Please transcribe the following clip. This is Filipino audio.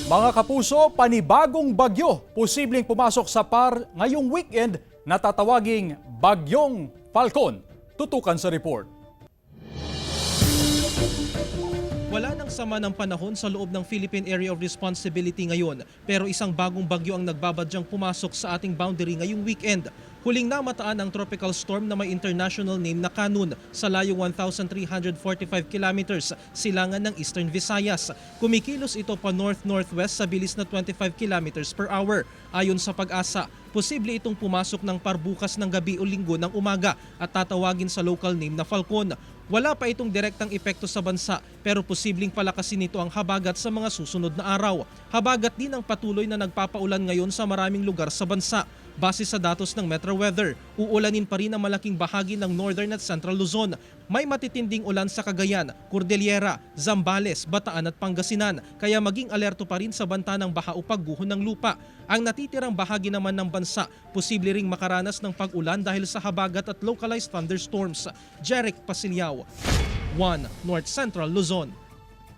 Mga kapuso, panibagong bagyo posibleng pumasok sa PAR ngayong weekend na tatawaging Bagyong Falcon. Tutukan sa report. Wala nang sama ng panahon sa loob ng Philippine Area of Responsibility ngayon, pero isang bagong bagyo ang nagbabadyang pumasok sa ating boundary ngayong weekend. Huling namataan ang tropical storm na may international name na Kanun sa layong 1,345 kilometers silangan ng Eastern Visayas. Kumikilos ito pa north-northwest sa bilis na 25 kilometers per hour. Ayon sa Pag-asa, posible itong pumasok ng PAR bukas ng gabi o linggo ng umaga at tatawagin sa local name na Falcon. Wala pa itong direktang epekto sa bansa pero posibleng palakasin nito ang habagat sa mga susunod na araw. Habagat din ang patuloy na nagpapaulan ngayon sa maraming lugar sa bansa. Base sa datos ng Metro Weather, uulanin pa rin ang malaking bahagi ng Northern at Central Luzon. May matitinding ulan sa Cagayan, Cordillera, Zambales, Bataan at Pangasinan, kaya maging alerto pa rin sa banta ng baha o pagguho ng lupa. Ang natitirang bahagi naman ng bansa, posible ring makaranas ng pag-ulan dahil sa habagat at localized thunderstorms. Jeric Pasilyao, 1 North Central Luzon.